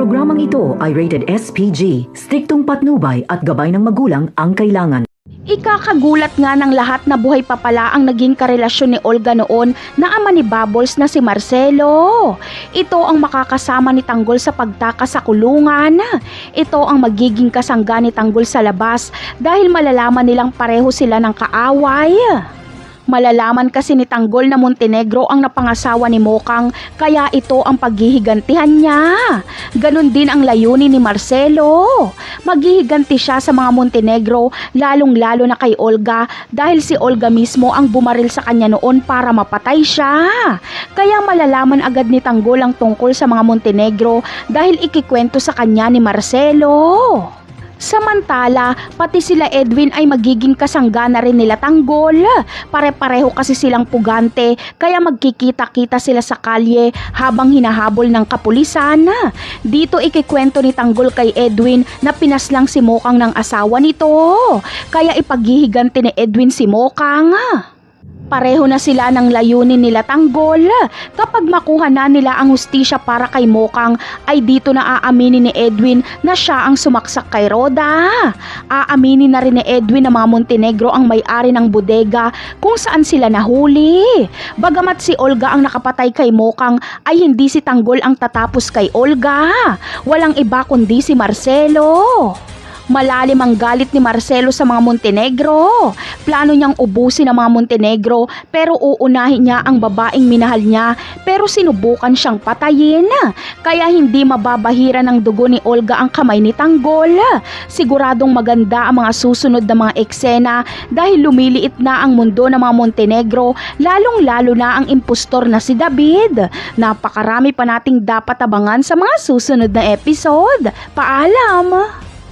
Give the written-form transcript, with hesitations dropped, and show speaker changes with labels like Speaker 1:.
Speaker 1: Programang ito ay rated SPG, striktong patnubay at gabay ng magulang ang kailangan.
Speaker 2: Ikakagulat nga ng lahat na buhay pa pala ang naging karelasyon ni Olga noon na ama ni Bubbles na si Marcelo. Ito ang makakasama ni Tanggol sa pagtakas sa kulungan. Ito ang magiging kasangga ni Tanggol sa labas dahil malalaman nilang pareho sila ng kaaway. Malalaman kasi ni Tanggol na Montenegro ang napangasawa ni Mokang kaya ito ang paghihigantihan niya. Ganon din ang layunin ni Marcelo. Maghihiganti siya sa mga Montenegro lalong-lalo na kay Olga dahil si Olga mismo ang bumaril sa kanya noon para mapatay siya. Kaya malalaman agad ni Tanggol ang tungkol sa mga Montenegro dahil ikikwento sa kanya ni Marcelo. Samantala, pati sila Edwin ay magiging kasangga na rin nila Tanggol. Pare-pareho kasi silang pugante, kaya magkikita-kita sila sa kalye habang hinahabol ng kapulisan. Dito ikikwento ni Tanggol kay Edwin na pinaslang si Mokang ng asawa nito, kaya ipaghihiganti ni Edwin si Mokang. Pareho na sila ng layunin nila Tanggol. Kapag makuha na nila ang hustisya para kay Mokang, ay dito na aaminin ni Edwin na siya ang sumaksak kay Roda. Aaminin na rin ni Edwin na mga Montenegro ang may-ari ng bodega kung saan sila nahuli. Bagamat si Olga ang nakapatay kay Mokang, ay hindi si Tanggol ang tatapos kay Olga. Walang iba kundi si Marcelo. Malalim ang galit ni Marcelo sa mga Montenegro. Plano niyang ubusin ang mga Montenegro pero uunahin niya ang babaeng minahal niya pero sinubukan siyang patayin. Kaya hindi mababahira ng dugo ni Olga ang kamay ni Tanggol. Siguradong maganda ang mga susunod na mga eksena dahil lumiliit na ang mundo ng mga Montenegro lalong-lalo na ang impostor na si David. Napakarami pa nating dapat abangan sa mga susunod na episode. Paalam!